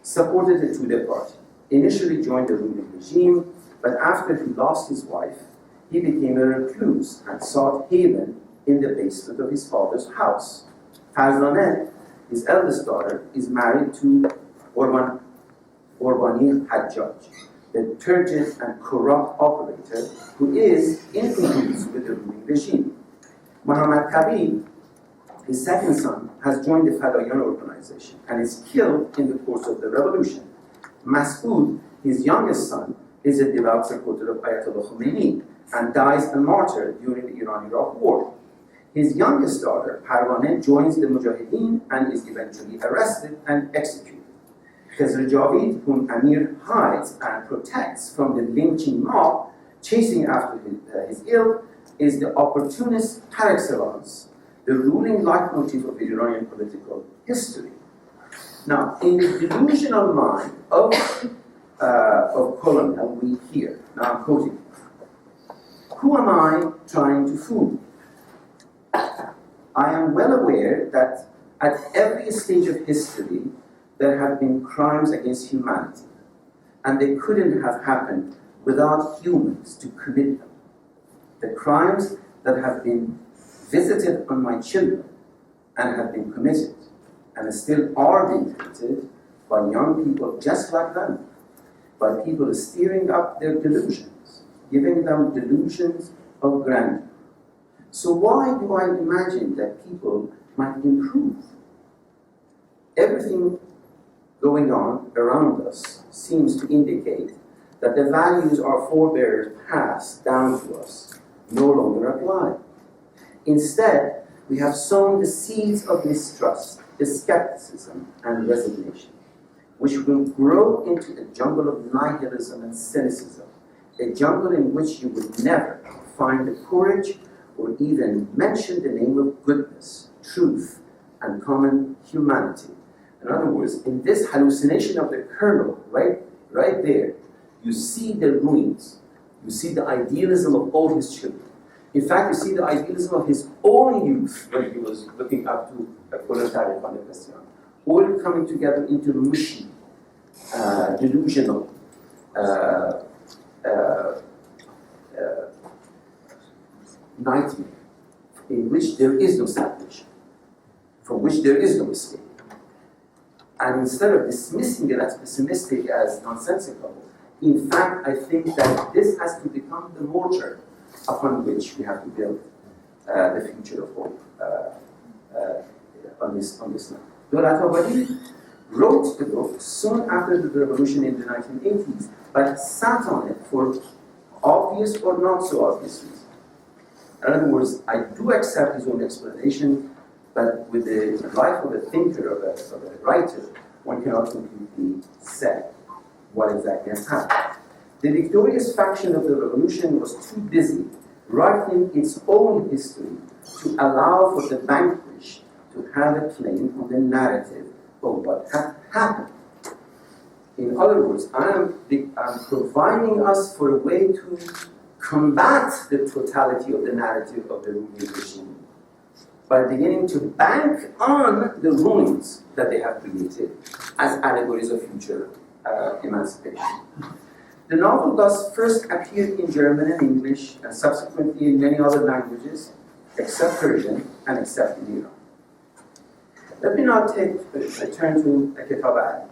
supported the Tudeh party. Initially joined the ruling regime, but after he lost his wife, he became a recluse and sought haven in the basement of his father's house. Farzaneh, his eldest daughter, is married to Orbani Hajjaj, the turgid and corrupt operator who is in cahoots with the ruling regime. Muhammad Tabi, his second son, has joined the Fadayan organization and is killed in the course of the revolution. Masoud, his youngest son, is a devout supporter of Ayatollah Khomeini and dies a martyr during the Iran-Iraq war. His youngest daughter, Parvaneh, joins the Mujahideen and is eventually arrested and executed. Khizr Javid, whom Amir hides and protects from the lynching mob chasing after his ilk, is the opportunist par excellence, the ruling leitmotif of Iranian political history. Now, in the delusional mind of Colonial, we hear, now I'm quoting, "Who am I trying to fool? I am well aware that at every stage of history there have been crimes against humanity, and they couldn't have happened without humans to commit them. The crimes that have been visited on my children and have been committed and still are being committed by young people just like them, by people steering up their delusions, giving them delusions of grandeur. So why do I imagine that people might improve? Everything going on around us seems to indicate that the values our forebears passed down to us no longer apply. Instead, we have sown the seeds of mistrust, skepticism, and resignation, which will grow into a jungle of nihilism and cynicism, a jungle in which you would never find the courage or even mention the name of goodness, truth, and common humanity. In other words, in this hallucination of the kernel, right there, you see the ruins, you see the idealism of all his children. In fact, you see the idealism of his own youth when he was looking up to Colonial on the question, all coming together into mushy, delusional, nightmare in which there is no salvation, from which there is no escape. And instead of dismissing it as pessimistic, as nonsensical, in fact, I think that this has to become the mortar upon which we have to build the future of hope on this land. Dawlat-Abadi wrote the book soon after the revolution in the 1980s, but sat on it for obvious or not so obvious reasons. In other words, I do accept his own explanation, but with the life of a thinker, of a writer, one cannot completely say what exactly has happened. The victorious faction of the revolution was too busy writing its own history to allow for the vanquished to have a claim on the narrative of what had happened. In other words, I'm providing us for a way to combat the totality of the narrative of the ruling regime by beginning to bank on the ruins that they have created as allegories of future emancipation. The novel thus first appeared in German and English, and subsequently in many other languages, except Persian and except in Iran. Let me now turn to Kevorkian.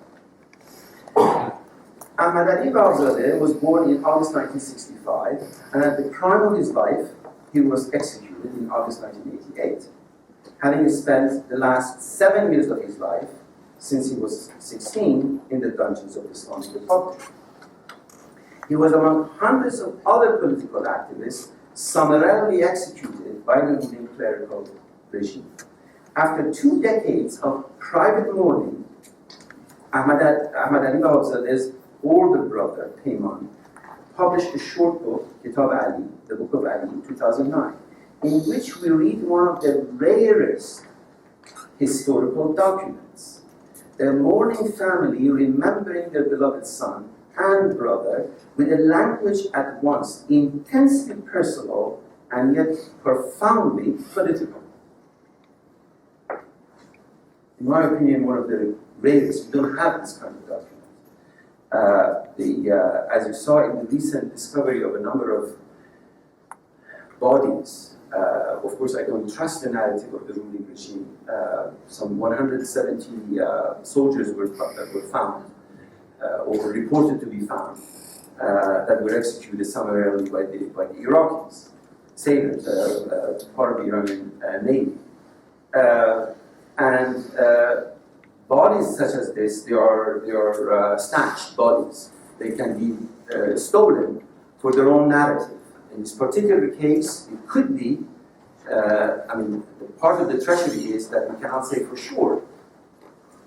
Ahmad Ali Babzadeh was born in August 1965, and at the prime of his life, he was executed in August 1988, having spent the last 7 years of his life, since he was 16, in the dungeons of the Islamic Republic. He was among hundreds of other political activists summarily executed by the ruling clerical regime. After 2 decades of private mourning, Ahmad Ali Babzadeh's older brother, Peyman, published a short book, Kitab Ali, the Book of Ali, in 2009, in which we read one of the rarest historical documents. The mourning family remembering their beloved son and brother with a language at once intensely personal and yet profoundly political. In my opinion, one of the rarest. We don't have this kind of document. As you saw in the recent discovery of a number of bodies, of course I don't trust the narrative of the ruling regime. Some 170 soldiers were found, or were reported to be found, that were executed summarily by the Iraqis, sailors, part of the Iranian Navy. Bodies such as this, they are snatched bodies. They can be stolen for their own narrative. In this particular case, it could be, part of the tragedy is that we cannot say for sure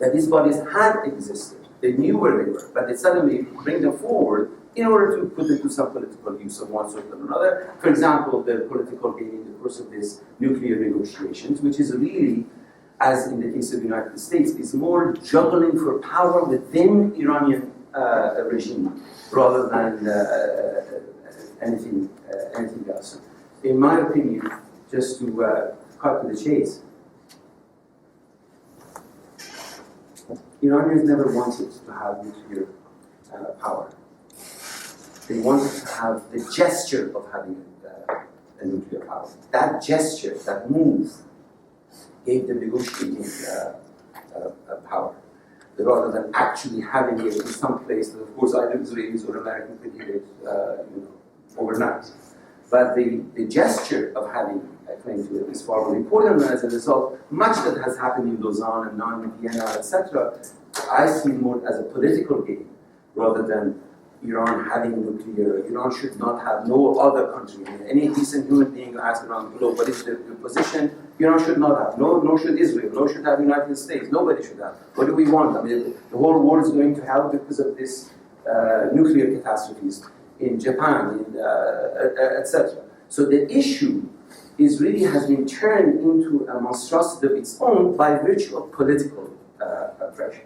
that these bodies had existed. They knew where they were, but they suddenly bring them forward in order to put them to some political use of one sort or another. For example, the political gain in the course of these nuclear negotiations, which is really, as in the case of the United States, is more juggling for power within Iranian regime rather than anything else. In my opinion, just to cut to the chase, Iranians never wanted to have nuclear power. They wanted to have the gesture of having a nuclear power. That gesture, that move, gave them negotiating power, rather than actually having it in some place that, of course, either Israelis or Americans could get it overnight. But the gesture of having a claim to it is far more important, and as a result, much that has happened in Lausanne and now in Vienna, etc., I see more as a political game rather than Iran having nuclear. Iran should not have no other country. Any decent human being asks around the globe, what is the position? Iran should not have. Nor should Israel. Nor should have the United States. Nobody should have. What do we want? I mean, the whole world is going to hell because of this nuclear catastrophes in Japan, etc. So the issue is really has been turned into a monstrosity of its own by virtue of political pressure.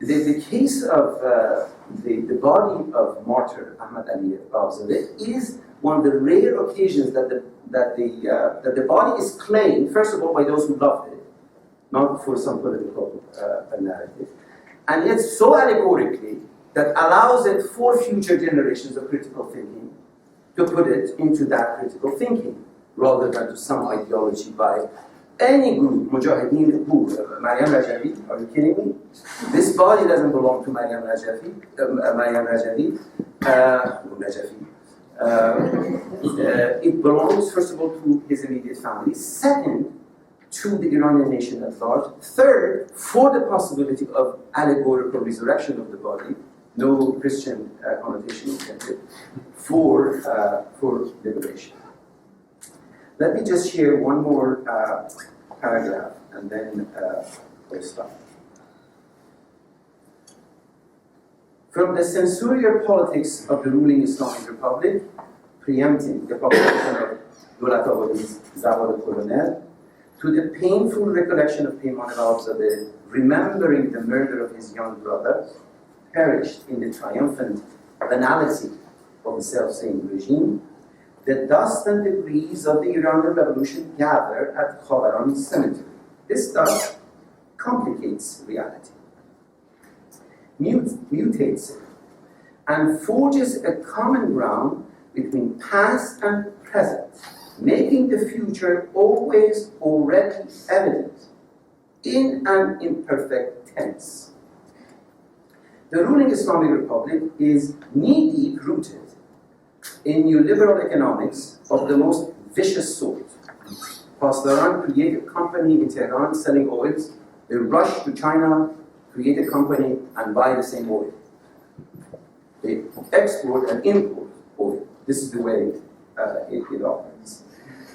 The case of the body of martyr Ahmad Ali Babzadeh is one of the rare occasions that the body is claimed, first of all, by those who loved it, not for some political narrative, and yet so allegorically that allows it for future generations of critical thinking to put it into that critical thinking, rather than to some ideology by any group, Mujahideen, who? Maryam Rajavi, are you kidding me? This body doesn't belong to Maryam Rajavi. It belongs, first of all, to his immediate family. Second, to the Iranian nation at large. Third, for the possibility of allegorical resurrection of the body, no Christian connotation intended, for liberation. Let me just share one more paragraph and then we'll stop. From the censorial politics of the ruling Islamic Republic, preempting the publication of Dolat Abadi's Zawad Colonial, to the painful recollection of Peyman al-Babzadeh, remembering the murder of his young brother, perished in the triumphant banality of the self-same regime, the dust and debris of the Iranian Revolution gather at Khavaran cemetery. This dust complicates reality, mutates it, and forges a common ground between past and present, making the future always already evident in an imperfect tense. The ruling Islamic Republic is knee-deep rooted in neoliberal economics of the most vicious sort. Pasdaran create a company in Tehran selling oils. They rush to China, create a company, and buy the same oil. They export and import oil. This is the way it operates.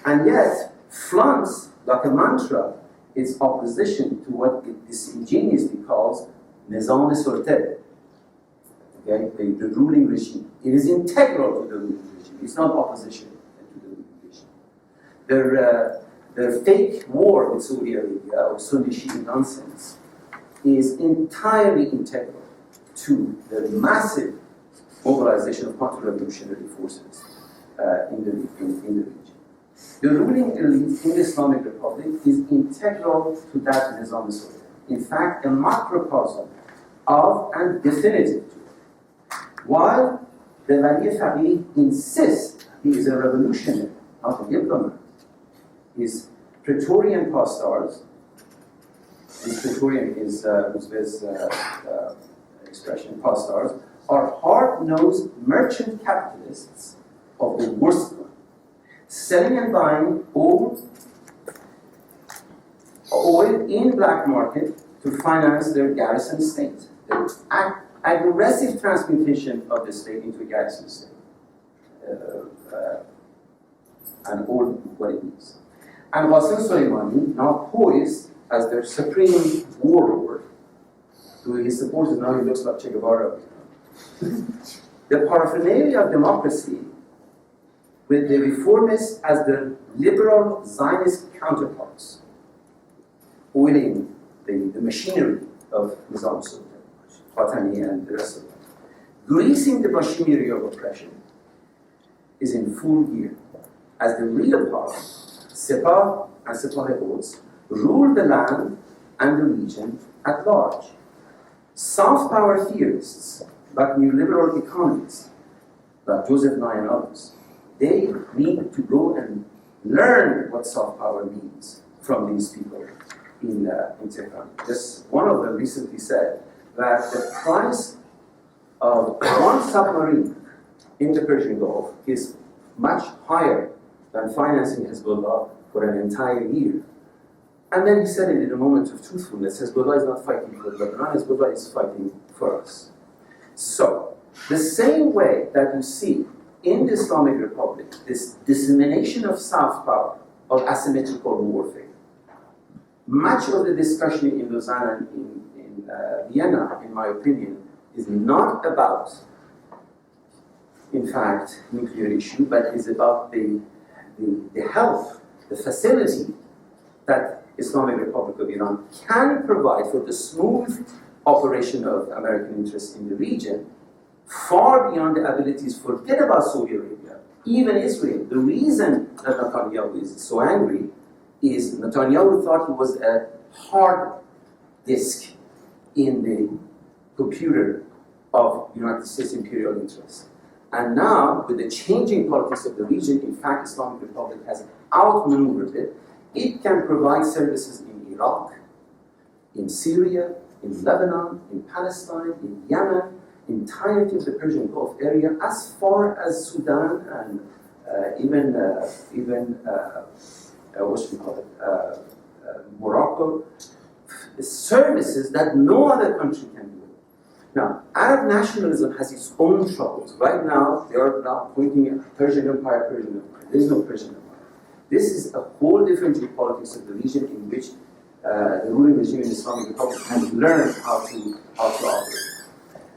And yet, flaunts, like a mantra, its opposition to what it disingenuously calls Nizam Sultan, okay, the ruling regime. It is integral to the ruling regime. It's not opposition to the ruling regime. Their fake war with Saudi Arabia, or Sunni Shia nonsense, is entirely integral to the massive mobilization of counter-revolutionary forces in the region. The ruling elite in the Islamic Republic is integral to that Nizam Sultan. In fact, a macrocosm of and definitive to it. While the Wali Faqih insists he is a revolutionary, not a diplomat, his Praetorian pastors, his Praetorian is Uzbek's expression, pastors, are hard-nosed merchant capitalists of the worst kind, selling and buying oil in black market to finance their garrison state. The aggressive transmutation of the state into a garrison state, and all what it means. And Qasem Soleimani, now poised as their supreme warlord, who his supporters now he looks like Che Guevara. The paraphernalia of democracy, with the reformists as their liberal Zionist counterparts, oiling the machinery of Nizam Sultan, Khatami and the rest of them, greasing the machinery of oppression, is in full gear, as the real power, Sepah and Sepah rule the land and the region at large. Soft power theorists, like neoliberal economists, like Joseph Nye and others, they need to go and learn what soft power means from these people in Tehran. Just one of them recently said that the price of one submarine in the Persian Gulf is much higher than financing Hezbollah for an entire year. And then he said it in a moment of truthfulness, Hezbollah is not fighting for Lebanon, Hezbollah is fighting for us. So, the same way that you see in the Islamic Republic this dissemination of soft power, of asymmetrical warfare, much of the discussion in Lausanne and in Vienna, in my opinion, is not about, in fact, nuclear issue, but is about the help, the facility that Islamic Republic of Iran can provide for the smooth operation of American interests in the region, far beyond the abilities. Forget about Saudi Arabia, even Israel. The reason that Netanyahu is so angry is Netanyahu thought he was a hard disk in the computer of United States imperial interests. And now, with the changing politics of the region, in fact, Islamic Republic has outmaneuvered it. It can provide services in Iraq, in Syria, in Lebanon, in Palestine, in Yemen, entirety of the Persian Gulf area, as far as Sudan and even Morocco, services that no other country can do. Now, Arab nationalism has its own troubles. Right now, they are now pointing at Persian Empire, Persian Empire. There is no Persian Empire. This is a whole different geopolitics of the region in which the ruling regime in the Islamic Republic has learned how to operate.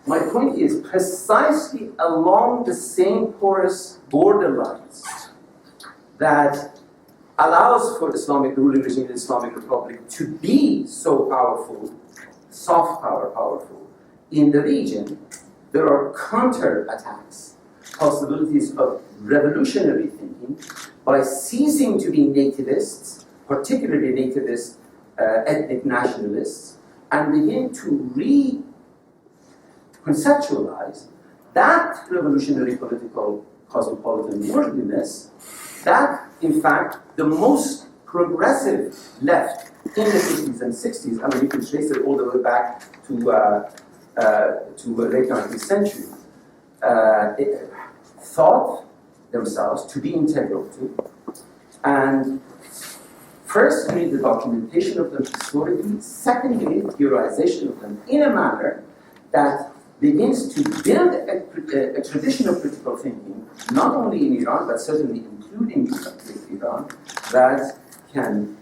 My point is precisely along the same porous borderlines that allows for the ruling regime in the Islamic Republic to be so powerful, soft power powerful, in the region, there are counter-attacks, possibilities of revolutionary thinking by ceasing to be nativists, particularly nativist ethnic nationalists, and begin to reconceptualize that revolutionary political cosmopolitan worldliness, that, in fact, the most progressive left in the 50s and 60s, I mean, you can trace it all the way back to the late 19th century, thought themselves to be integral to. And firstly, the documentation of them historically, secondly, the theorization of them in a manner that begins to build a tradition of critical thinking, not only in Iran, but certainly including Iran, that can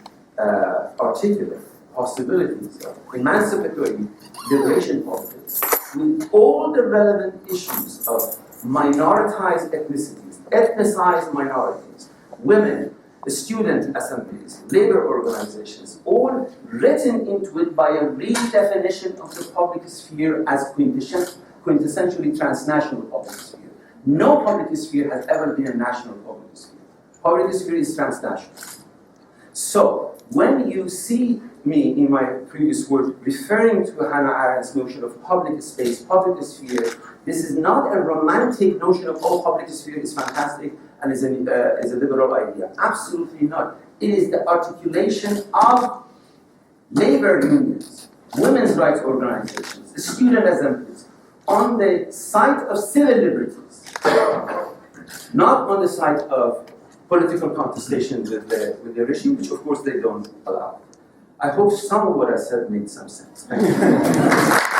articulate possibilities of emancipatory liberation politics with all the relevant issues of minoritized ethnicities, ethnicized minorities, women, student assemblies, labor organizations, all written into it by a redefinition of the public sphere as quintessentially transnational public sphere. No public sphere has ever been a national public sphere. Public sphere is transnational. So, when you see me in my previous work referring to Hannah Arendt's notion of public space, public sphere, this is not a romantic notion of, oh, public sphere is fantastic and is a liberal idea. Absolutely not. It is the articulation of labor unions, women's rights organizations, student assemblies, on the side of civil liberties, not on the side of political contestation with the regime, which of course they don't allow. I hope some of what I said made some sense. Thank you.